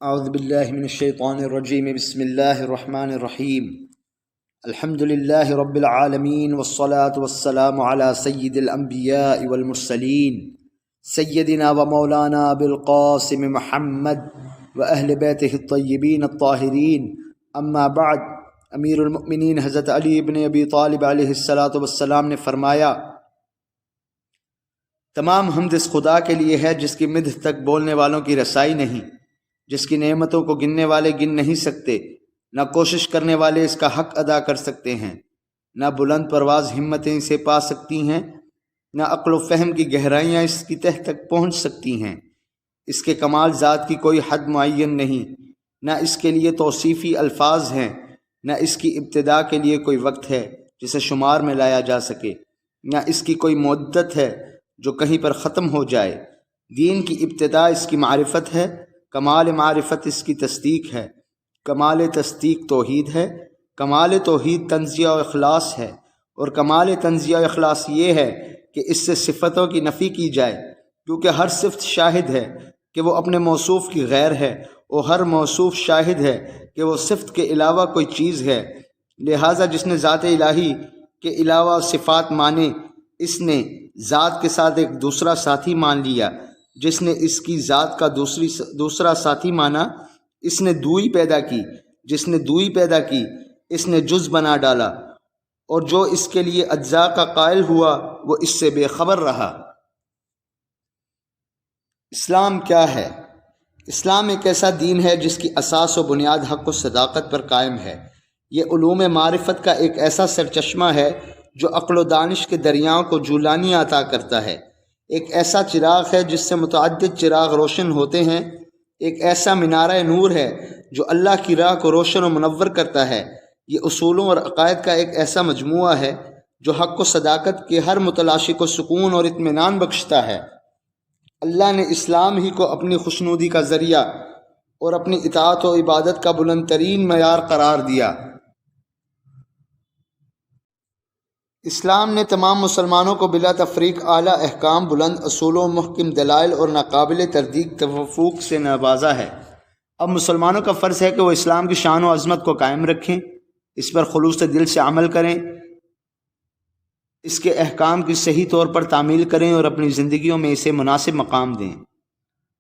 اعوذ باللہ من الشیطان الرجیم بسم اللہ الرحمن الرحیم الحمد للہ رب العالمین والصلاة والسلام علی سید الانبیاء والمرسلین سیدنا و مولانا بالقاسم محمد و اہل بیتہ الطیبین الطاہرین اما بعد۔ امیر المؤمنین حضرت علی بن ابی طالب علیہ السلام نے فرمایا، تمام حمد اس خدا کے لیے ہے جس کی مدح تک بولنے والوں کی رسائی نہیں، جس کی نعمتوں کو گننے والے گن نہیں سکتے، نہ کوشش کرنے والے اس کا حق ادا کر سکتے ہیں، نہ بلند پرواز ہمتیں اسے پا سکتی ہیں، نہ عقل و فہم کی گہرائیاں اس کی تہ تک پہنچ سکتی ہیں۔ اس کے کمال ذات کی کوئی حد معین نہیں، نہ اس کے لیے توصیفی الفاظ ہیں، نہ اس کی ابتدا کے لیے کوئی وقت ہے جسے شمار میں لایا جا سکے، نہ اس کی کوئی مدت ہے جو کہیں پر ختم ہو جائے۔ دین کی ابتدا اس کی معرفت ہے، کمال معرفت اس کی تصدیق ہے، کمال تصدیق توحید ہے، کمال توحید تنزیہ و اخلاص ہے، اور کمال تنزیہ و اخلاص یہ ہے کہ اس سے صفتوں کی نفی کی جائے، کیونکہ ہر صفت شاہد ہے کہ وہ اپنے موصوف کی غیر ہے، اور ہر موصوف شاہد ہے کہ وہ صفت کے علاوہ کوئی چیز ہے۔ لہٰذا جس نے ذات الہی کے علاوہ صفات مانے، اس نے ذات کے ساتھ ایک دوسرا ساتھی مان لیا۔ جس نے اس کی ذات کا دوسرا ساتھی مانا، اس نے دوئی پیدا کی۔ جس نے دوئی پیدا کی، اس نے جز بنا ڈالا، اور جو اس کے لیے اجزاء کا قائل ہوا وہ اس سے بے خبر رہا۔ اسلام کیا ہے؟ اسلام ایک ایسا دین ہے جس کی اساس و بنیاد حق و صداقت پر قائم ہے۔ یہ علوم معرفت کا ایک ایسا سرچشمہ ہے جو عقل و دانش کے دریاؤں کو جولانی عطا کرتا ہے۔ ایک ایسا چراغ ہے جس سے متعدد چراغ روشن ہوتے ہیں۔ ایک ایسا منارہ نور ہے جو اللہ کی راہ کو روشن و منور کرتا ہے۔ یہ اصولوں اور عقائد کا ایک ایسا مجموعہ ہے جو حق و صداقت کے ہر متلاشی کو سکون اور اطمینان بخشتا ہے۔ اللہ نے اسلام ہی کو اپنی خوشنودی کا ذریعہ اور اپنی اطاعت و عبادت کا بلند ترین معیار قرار دیا۔ اسلام نے تمام مسلمانوں کو بلا تفریق اعلیٰ احکام، بلند اصولوں، محکم دلائل اور ناقابل تردید توفیق سے نوازا ہے۔ اب مسلمانوں کا فرض ہے کہ وہ اسلام کی شان و عظمت کو قائم رکھیں، اس پر خلوص دل سے عمل کریں، اس کے احکام کی صحیح طور پر تعمیل کریں اور اپنی زندگیوں میں اسے مناسب مقام دیں۔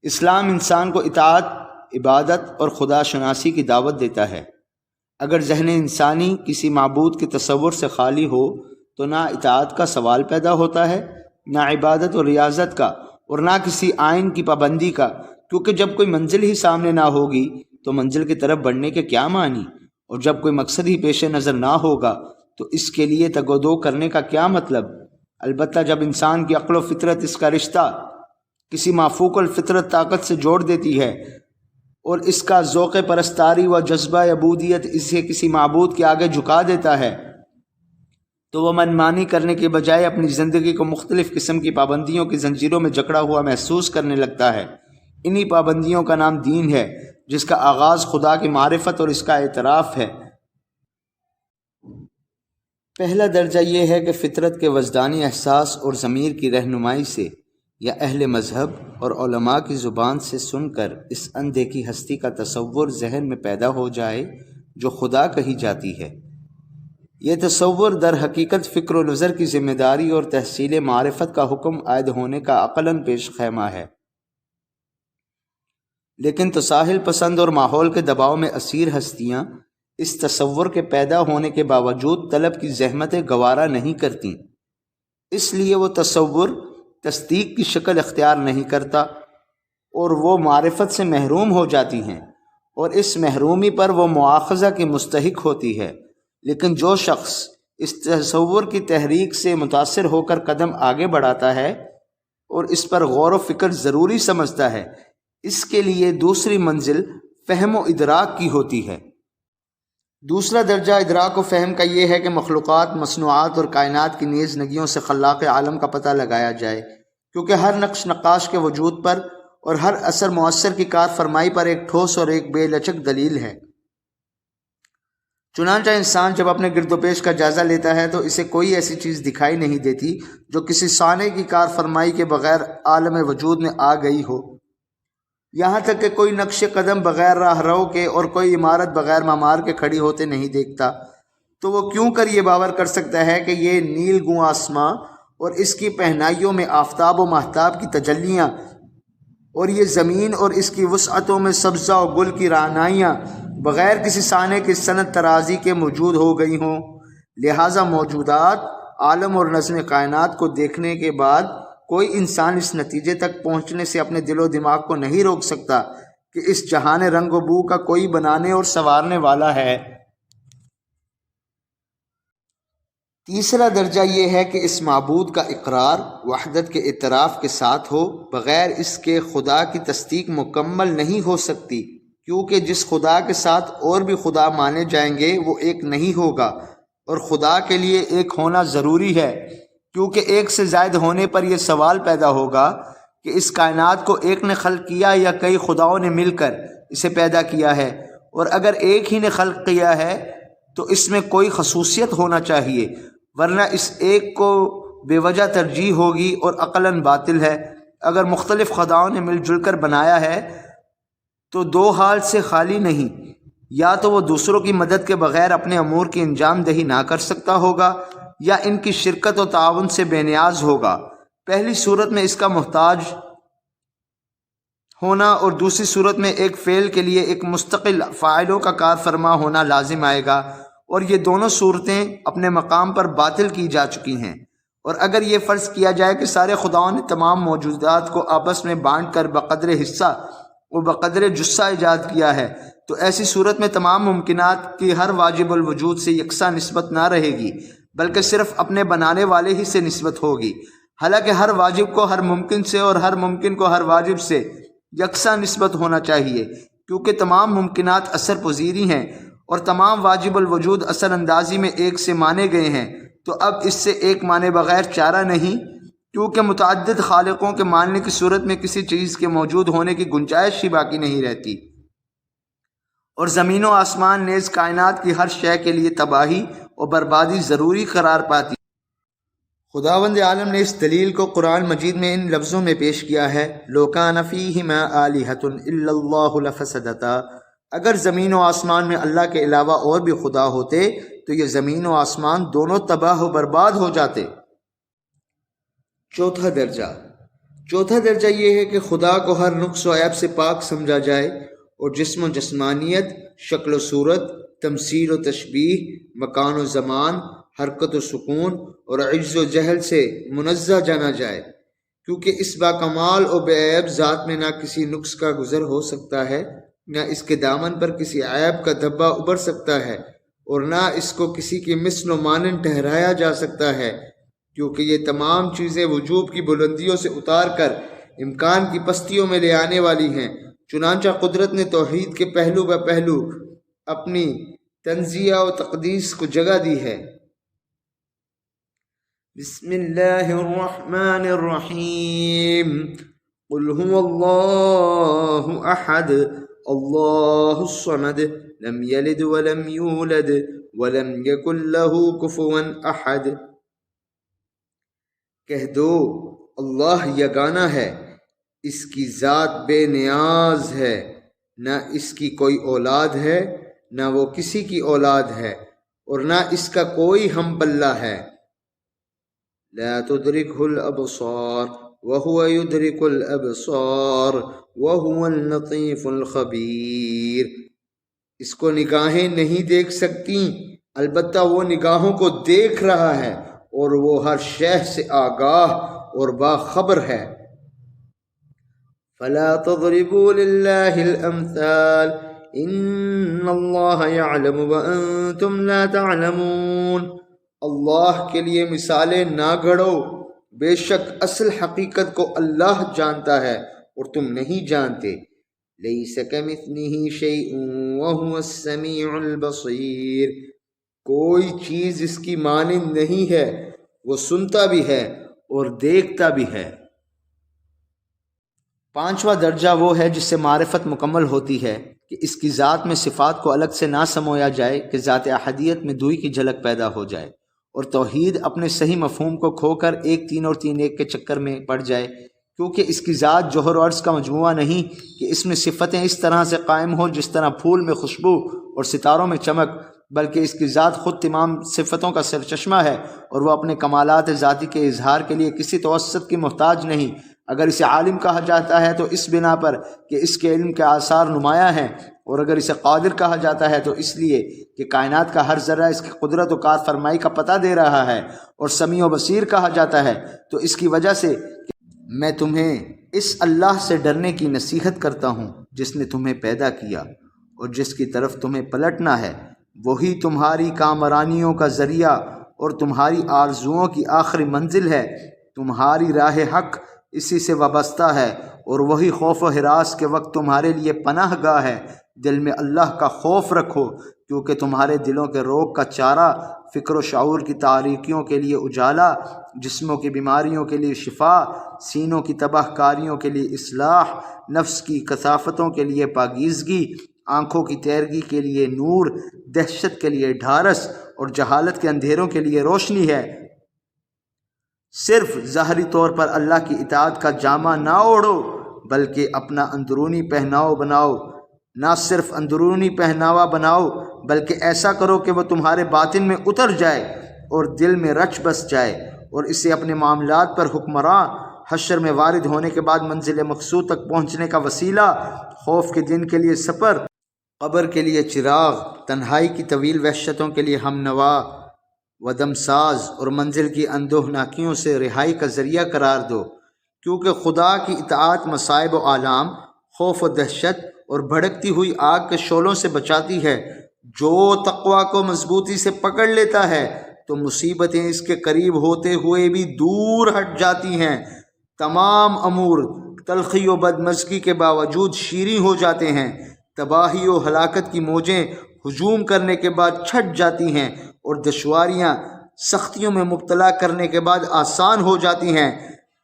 اسلام انسان کو اطاعت، عبادت اور خدا شناسی کی دعوت دیتا ہے۔ اگر ذہن انسانی کسی معبود کے تصور سے خالی ہو تو نہ اطاعت کا سوال پیدا ہوتا ہے، نہ عبادت و ریاضت کا، اور نہ کسی آئین کی پابندی کا، کیونکہ جب کوئی منزل ہی سامنے نہ ہوگی تو منزل کی طرف بڑھنے کے کیا معنی، اور جب کوئی مقصد ہی پیش نظر نہ ہوگا تو اس کے لیے تگ و دو کرنے کا کیا مطلب۔ البتہ جب انسان کی عقل و فطرت اس کا رشتہ کسی مافوق الفطرت طاقت سے جوڑ دیتی ہے، اور اس کا ذوق پرستاری و جذبہ عبودیت اسے کسی معبود کے آگے جھکا دیتا ہے، تو وہ منمانی کرنے کے بجائے اپنی زندگی کو مختلف قسم کی پابندیوں کی زنجیروں میں جکڑا ہوا محسوس کرنے لگتا ہے۔ انہی پابندیوں کا نام دین ہے، جس کا آغاز خدا کی معرفت اور اس کا اعتراف ہے۔ پہلا درجہ یہ ہے کہ فطرت کے وجدانی احساس اور ضمیر کی رہنمائی سے یا اہل مذہب اور علماء کی زبان سے سن کر اس اندیکھی ہستی کا تصور ذہن میں پیدا ہو جائے جو خدا کہی جاتی ہے۔ یہ تصور در حقیقت فکر و نظر کی ذمہ داری اور تحصیل معرفت کا حکم عائد ہونے کا عقلاً پیش خیمہ ہے، لیکن تساہل پسند اور ماحول کے دباؤ میں اسیر ہستیاں اس تصور کے پیدا ہونے کے باوجود طلب کی زحمتیں گوارا نہیں کرتیں، اس لیے وہ تصور تصدیق کی شکل اختیار نہیں کرتا اور وہ معرفت سے محروم ہو جاتی ہیں، اور اس محرومی پر وہ مواخذہ کی مستحق ہوتی ہے۔ لیکن جو شخص اس تصور کی تحریک سے متاثر ہو کر قدم آگے بڑھاتا ہے اور اس پر غور و فکر ضروری سمجھتا ہے، اس کے لیے دوسری منزل فہم و ادراک کی ہوتی ہے۔ دوسرا درجہ ادراک و فہم کا یہ ہے کہ مخلوقات، مصنوعات اور کائنات کی نیز نگیوں سے خلاق عالم کا پتہ لگایا جائے، کیونکہ ہر نقش نقاش کے وجود پر اور ہر اثر مؤثر کی کار فرمائی پر ایک ٹھوس اور ایک بے لچک دلیل ہے۔ چنانچہ انسان جب اپنے گرد و پیش کا جائزہ لیتا ہے تو اسے کوئی ایسی چیز دکھائی نہیں دیتی جو کسی صانع کی کار فرمائی کے بغیر عالم وجود میں آ گئی ہو۔ یہاں تک کہ کوئی نقش قدم بغیر راہ رو کے اور کوئی عمارت بغیر معمار کے کھڑی ہوتے نہیں دیکھتا، تو وہ کیوں کر یہ باور کر سکتا ہے کہ یہ نیل گوں آسماں اور اس کی پہنائیوں میں آفتاب و ماہتاب کی تجلیاں اور یہ زمین اور اس کی وسعتوں میں سبزہ و گل کی رعنائیاں بغیر کسی سانے کی صنعت ترازی کے موجود ہو گئی ہوں؟ لہٰذا موجودات عالم اور نظم کائنات کو دیکھنے کے بعد کوئی انسان اس نتیجے تک پہنچنے سے اپنے دل و دماغ کو نہیں روک سکتا کہ اس جہان رنگ و بو کا کوئی بنانے اور سنوارنے والا ہے۔ تیسرا درجہ یہ ہے کہ اس معبود کا اقرار وحدت کے اعتراف کے ساتھ ہو، بغیر اس کے خدا کی تصدیق مکمل نہیں ہو سکتی، کیونکہ جس خدا کے ساتھ اور بھی خدا مانے جائیں گے وہ ایک نہیں ہوگا، اور خدا کے لیے ایک ہونا ضروری ہے، کیونکہ ایک سے زائد ہونے پر یہ سوال پیدا ہوگا کہ اس کائنات کو ایک نے خلق کیا یا کئی خداؤں نے مل کر اسے پیدا کیا ہے، اور اگر ایک ہی نے خلق کیا ہے تو اس میں کوئی خصوصیت ہونا چاہیے، ورنہ اس ایک کو بے وجہ ترجیح ہوگی اور عقلاً باطل ہے۔ اگر مختلف خداؤں نے مل جل کر بنایا ہے تو دو حال سے خالی نہیں، یا تو وہ دوسروں کی مدد کے بغیر اپنے امور کی انجام دہی نہ کر سکتا ہوگا، یا ان کی شرکت و تعاون سے بے نیاز ہوگا۔ پہلی صورت میں اس کا محتاج ہونا اور دوسری صورت میں ایک فعل کے لیے ایک مستقل فاعلوں کا کار فرما ہونا لازم آئے گا، اور یہ دونوں صورتیں اپنے مقام پر باطل کی جا چکی ہیں۔ اور اگر یہ فرض کیا جائے کہ سارے خداؤں نے تمام موجودات کو آپس میں بانٹ کر بقدر حصہ و بقدر جثہ ایجاد کیا ہے، تو ایسی صورت میں تمام ممکنات کی ہر واجب الوجود سے یکساں نسبت نہ رہے گی، بلکہ صرف اپنے بنانے والے ہی سے نسبت ہوگی، حالانکہ ہر واجب کو ہر ممکن سے اور ہر ممکن کو ہر واجب سے یکساں نسبت ہونا چاہیے، کیونکہ تمام ممکنات اثر پذیری ہیں اور تمام واجب الوجود اثر اندازی میں ایک سے مانے گئے ہیں، تو اب اس سے ایک مانے بغیر چارہ نہیں، کیونکہ متعدد خالقوں کے ماننے کی صورت میں کسی چیز کے موجود ہونے کی گنجائش ہی باقی نہیں رہتی، اور زمین و آسمان نیز کائنات کی ہر شے کے لیے تباہی اور بربادی ضروری قرار پاتی۔ خداوند عالم نے اس دلیل کو قرآن مجید میں ان لفظوں میں پیش کیا ہے، لو کان فیہما آلہۃ الا اللہ لفسدتا، اگر زمین و آسمان میں اللہ کے علاوہ اور بھی خدا ہوتے تو یہ زمین و آسمان دونوں تباہ و برباد ہو جاتے۔ چوتھا درجہ یہ ہے کہ خدا کو ہر نقص و عیب سے پاک سمجھا جائے، اور جسم و جسمانیت، شکل و صورت، تمثیل و تشبیہ، مکان و زمان، حرکت و سکون اور عجز و جہل سے منزہ جانا جائے، کیونکہ اس باکمال و بے عیب ذات میں نہ کسی نقص کا گزر ہو سکتا ہے، نہ اس کے دامن پر کسی عیب کا دھبا ابھر سکتا ہے، اور نہ اس کو کسی کی مثل و مانند ٹھہرایا جا سکتا ہے، کیونکہ یہ تمام چیزیں وجوب کی بلندیوں سے اتار کر امکان کی پستیوں میں لے آنے والی ہیں۔ چنانچہ قدرت نے توحید کے پہلو بہ پہلو اپنی تنزیہ و تقدیس کو جگہ دی ہے۔ بسم اللہ الرحمن الرحیم، قل هو اللہ احد اللہ الصمد لم یلد ولم یولد ولم یکن له کفوا احد۔ کہہ دو اللہ یگانہ ہے، اس کی ذات بے نیاز ہے، نہ اس کی کوئی اولاد ہے، نہ وہ کسی کی اولاد ہے، اور نہ اس کا کوئی ہم پلہ ہے۔ لا تدرکہ الابصار وہو یدرک الابصار وہو اللطیف الخبیر۔ اس کو نگاہیں نہیں دیکھ سکتی، البتہ وہ نگاہوں کو دیکھ رہا ہے، اور وہ ہر شے سے آگاہ اور باخبر ہے۔ فلا تضربوا للہ الامثال ان اللہ یعلم وانتم لا تعلمون۔ اللہ کے لیے مثالیں نہ گھڑو، بے شک اصل حقیقت کو اللہ جانتا ہے اور تم نہیں جانتے۔ لیس کمثلہ شیء وہو السمیع البصیر، کوئی چیز اس کی مانند نہیں ہے، وہ سنتا بھی ہے اور دیکھتا بھی ہے۔ پانچواں درجہ وہ ہے جس سے معرفت مکمل ہوتی ہے کہ اس کی ذات میں صفات کو الگ سے نہ سمویا جائے کہ ذات احدیت میں دوئی کی جھلک پیدا ہو جائے، اور توحید اپنے صحیح مفہوم کو کھو کر ایک تین اور تین ایک کے چکر میں پڑ جائے، کیونکہ اس کی ذات جوہر و عرض کا مجموعہ نہیں کہ اس میں صفتیں اس طرح سے قائم ہوں جس طرح پھول میں خوشبو اور ستاروں میں چمک، بلکہ اس کی ذات خود تمام صفتوں کا سرچشمہ ہے اور وہ اپنے کمالات ذاتی کے اظہار کے لیے کسی توسط کی محتاج نہیں۔ اگر اسے عالم کہا جاتا ہے تو اس بنا پر کہ اس کے علم کے آثار نمایاں ہیں، اور اگر اسے قادر کہا جاتا ہے تو اس لیے کہ کائنات کا ہر ذرہ اس کی قدرت و کار فرمائی کا پتہ دے رہا ہے، اور سمیع و بصیر کہا جاتا ہے تو اس کی وجہ سے کہ میں تمہیں اس اللہ سے ڈرنے کی نصیحت کرتا ہوں جس نے تمہیں پیدا کیا اور جس کی طرف تمہیں پلٹنا ہے، وہی تمہاری کامرانیوں کا ذریعہ اور تمہاری آرزوؤں کی آخری منزل ہے۔ تمہاری راہ حق اسی سے وابستہ ہے، اور وہی خوف و ہراس کے وقت تمہارے لیے پناہ گاہ ہے۔ دل میں اللہ کا خوف رکھو، کیونکہ تمہارے دلوں کے روگ کا چارہ، فکر و شعور کی تاریکیوں کے لیے اجالا، جسموں کی بیماریوں کے لیے شفا، سینوں کی تباہ کاریوں کے لیے اصلاح، نفس کی کثافتوں کے لیے پاکیزگی، آنکھوں کی تیرگی کے لیے نور، دہشت کے لیے ڈھارس، اور جہالت کے اندھیروں کے لیے روشنی ہے۔ صرف ظاہری طور پر اللہ کی اطاعت کا جامہ نہ اوڑھو، بلکہ اپنا اندرونی پہناوا بناؤ۔ نہ صرف اندرونی پہناوا بناؤ، بلکہ ایسا کرو کہ وہ تمہارے باطن میں اتر جائے اور دل میں رچ بس جائے، اور اسے اپنے معاملات پر حکمراں، حشر میں وارد ہونے کے بعد منزل مقصود تک پہنچنے کا وسیلہ، خوف کے دن کے لیے سپر، قبر کے لیے چراغ، تنہائی کی طویل وحشتوں کے لیے ہم نوا و دم ساز، اور منزل کی اندوہناکیوں سے رہائی کا ذریعہ قرار دو۔ کیونکہ خدا کی اطاعت مصائب و آلام، خوف و دہشت اور بھڑکتی ہوئی آگ کے شعلوں سے بچاتی ہے۔ جو تقویٰ کو مضبوطی سے پکڑ لیتا ہے تو مصیبتیں اس کے قریب ہوتے ہوئے بھی دور ہٹ جاتی ہیں۔ تمام امور تلخی و بدمزگی کے باوجود شیریں ہو جاتے ہیں۔ تباہی و ہلاکت کی موجیں ہجوم کرنے کے بعد چھٹ جاتی ہیں، اور دشواریاں سختیوں میں مبتلا کرنے کے بعد آسان ہو جاتی ہیں۔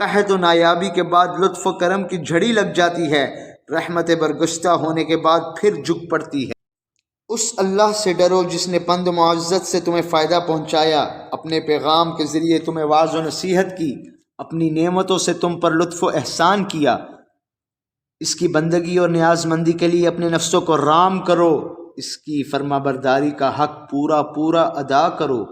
قحط و نایابی کے بعد لطف و کرم کی جھڑی لگ جاتی ہے۔ رحمت برگشتہ ہونے کے بعد پھر جھک پڑتی ہے۔ اس اللہ سے ڈرو جس نے پند و معزت سے تمہیں فائدہ پہنچایا، اپنے پیغام کے ذریعے تمہیں واعظ و نصیحت کی، اپنی نعمتوں سے تم پر لطف و احسان کیا۔ اس کی بندگی اور نیاز مندی کے لیے اپنے نفسوں کو رام کرو، اس کی فرما برداری کا حق پورا پورا ادا کرو۔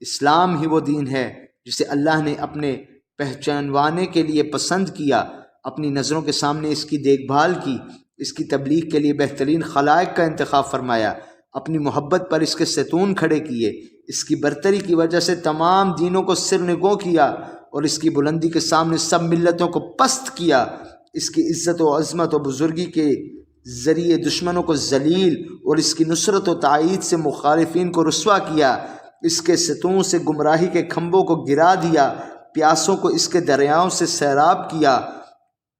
اسلام ہی وہ دین ہے جسے اللہ نے اپنے پہچانوانے کے لیے پسند کیا، اپنی نظروں کے سامنے اس کی دیکھ بھال کی، اس کی تبلیغ کے لیے بہترین خلائق کا انتخاب فرمایا، اپنی محبت پر اس کے ستون کھڑے کیے، اس کی برتری کی وجہ سے تمام دینوں کو سرنگوں کیا، اور اس کی بلندی کے سامنے سب ملتوں کو پست کیا، اس کی عزت و عظمت و بزرگی کے ذریعے دشمنوں کو ذلیل اور اس کی نصرت و تائید سے مخالفین کو رسوا کیا، اس کے ستون سے گمراہی کے کھمبوں کو گرا دیا، پیاسوں کو اس کے دریاؤں سے سیراب کیا،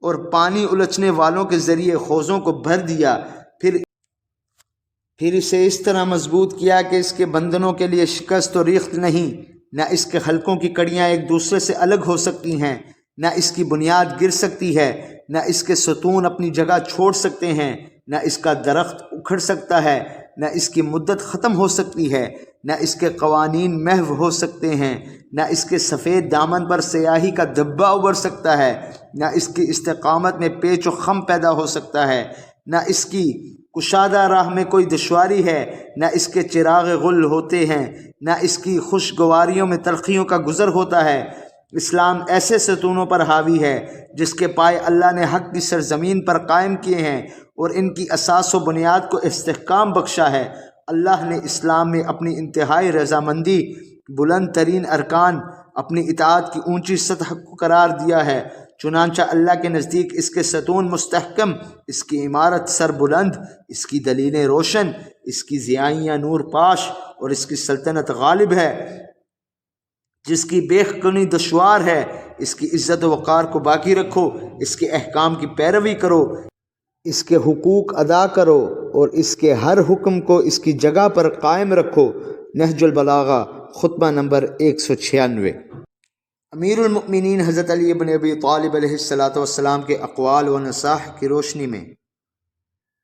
اور پانی الچنے والوں کے ذریعے حوضوں کو بھر دیا، پھر اسے اس طرح مضبوط کیا کہ اس کے بندنوں کے لیے شکست و ریخت نہیں، نہ اس کے حلقوں کی کڑیاں ایک دوسرے سے الگ ہو سکتی ہیں، نہ اس کی بنیاد گر سکتی ہے، نہ اس کے ستون اپنی جگہ چھوڑ سکتے ہیں، نہ اس کا درخت اکھڑ سکتا ہے، نہ اس کی مدت ختم ہو سکتی ہے، نہ اس کے قوانین محو ہو سکتے ہیں، نہ اس کے سفید دامن پر سیاہی کا دھبا ابھر سکتا ہے، نہ اس کی استقامت میں پیچ و خم پیدا ہو سکتا ہے، نہ اس کی کشادہ راہ میں کوئی دشواری ہے، نہ اس کے چراغ غل ہوتے ہیں، نہ اس کی خوشگواریوں میں تلخیوں کا گزر ہوتا ہے۔ اسلام ایسے ستونوں پر حاوی ہے جس کے پائے اللہ نے حق کی سرزمین پر قائم کیے ہیں، اور ان کی اساس و بنیاد کو استحکام بخشا ہے۔ اللہ نے اسلام میں اپنی انتہائی رضامندی، بلند ترین ارکان، اپنی اطاعت کی اونچی سطح کو قرار دیا ہے، چنانچہ اللہ کے نزدیک اس کے ستون مستحکم، اس کی عمارت سر بلند، اس کی دلیلیں روشن، اس کی ضیائیاں نور پاش، اور اس کی سلطنت غالب ہے۔ جس کی بیخ کنی دشوار ہے، اس کی عزت و وقار کو باقی رکھو، اس کے احکام کی پیروی کرو، اس کے حقوق ادا کرو، اور اس کے ہر حکم کو اس کی جگہ پر قائم رکھو۔ نہج البلاغہ خطبہ نمبر 196۔ امیر المؤمنین حضرت علی بن ابی طالب علیہ السلام کے اقوال و نصائح کی روشنی میں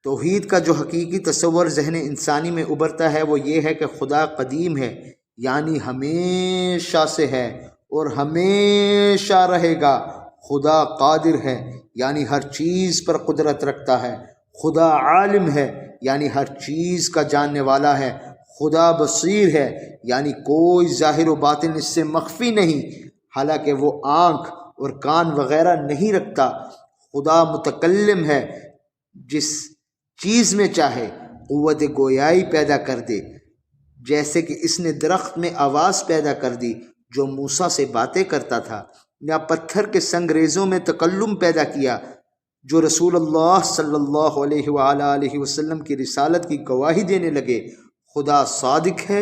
توحید کا جو حقیقی تصور ذہن انسانی میں ابھرتا ہے وہ یہ ہے کہ خدا قدیم ہے، یعنی ہمیشہ سے ہے اور ہمیشہ رہے گا۔ خدا قادر ہے یعنی ہر چیز پر قدرت رکھتا ہے، خدا عالم ہے یعنی ہر چیز کا جاننے والا ہے، خدا بصیر ہے یعنی کوئی ظاہر و باطن اس سے مخفی نہیں، حالانکہ وہ آنکھ اور کان وغیرہ نہیں رکھتا۔ خدا متکلم ہے، جس چیز میں چاہے قوت گویائی پیدا کر دے، جیسے کہ اس نے درخت میں آواز پیدا کر دی جو موسیٰ سے باتیں کرتا تھا، یا پتھر کے سنگریزوں میں تکلم پیدا کیا جو رسول اللہ صلی اللہ علیہ وآلہ وسلم کی رسالت کی گواہی دینے لگے۔ خدا صادق ہے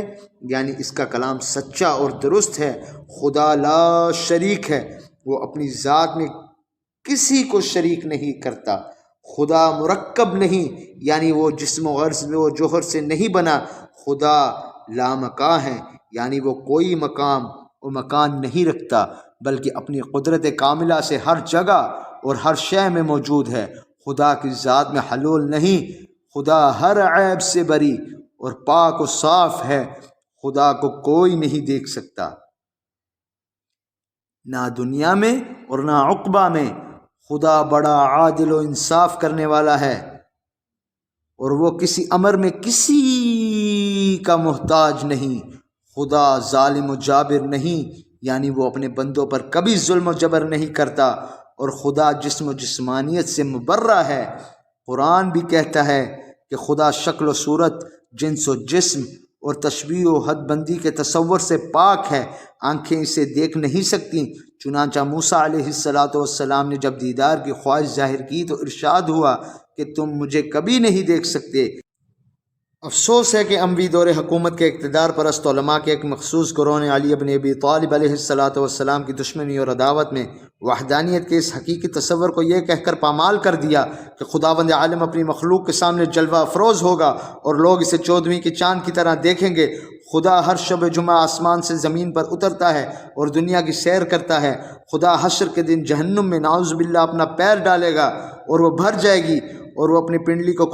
یعنی اس کا کلام سچا اور درست ہے۔ خدا لا شریک ہے، وہ اپنی ذات میں کسی کو شریک نہیں کرتا۔ خدا مرکب نہیں یعنی وہ جسم و غرض و جوہر سے نہیں بنا۔ خدا لامکاں ہے یعنی وہ کوئی مقام و مکان نہیں رکھتا، بلکہ اپنی قدرت کاملہ سے ہر جگہ اور ہر شے میں موجود ہے۔ خدا کی ذات میں حلول نہیں، خدا ہر عیب سے بری اور پاک و صاف ہے، خدا کو کوئی نہیں دیکھ سکتا، نہ دنیا میں اور نہ عقبہ میں۔ خدا بڑا عادل و انصاف کرنے والا ہے، اور وہ کسی امر میں کسی کا محتاج نہیں۔ خدا ظالم و جابر نہیں یعنی وہ اپنے بندوں پر کبھی ظلم و جبر نہیں کرتا، اور خدا جسم و جسمانیت سے مبرہ ہے۔ قرآن بھی کہتا ہے کہ خدا شکل و صورت، جنس و جسم اور تشبیہ و حد بندی کے تصور سے پاک ہے، آنکھیں اسے دیکھ نہیں سکتی۔ چنانچہ موسیٰ علیہ السلام نے جب دیدار کی خواہش ظاہر کی تو ارشاد ہوا کہ تم مجھے کبھی نہیں دیکھ سکتے۔ افسوس ہے کہ اموی دور حکومت کے اقتدار پرست علماء کے ایک مخصوص گروہ نے علی بن ابی طالب علیہ السلام کی دشمنی اور عداوت میں وحدانیت کے اس حقیقی تصور کو یہ کہہ کر پامال کر دیا کہ خداوند عالم اپنی مخلوق کے سامنے جلوہ افروز ہوگا اور لوگ اسے 14ویں کی چاند کی طرح دیکھیں گے۔ خدا ہر شب جمعہ آسمان سے زمین پر اترتا ہے اور دنیا کی سیر کرتا ہے۔ خدا حشر کے دن جہنم میں نعوذ باللہ اپنا پیر ڈالے گا اور وہ بھر جائے گی، اور وہ اپنی پنڈلی کو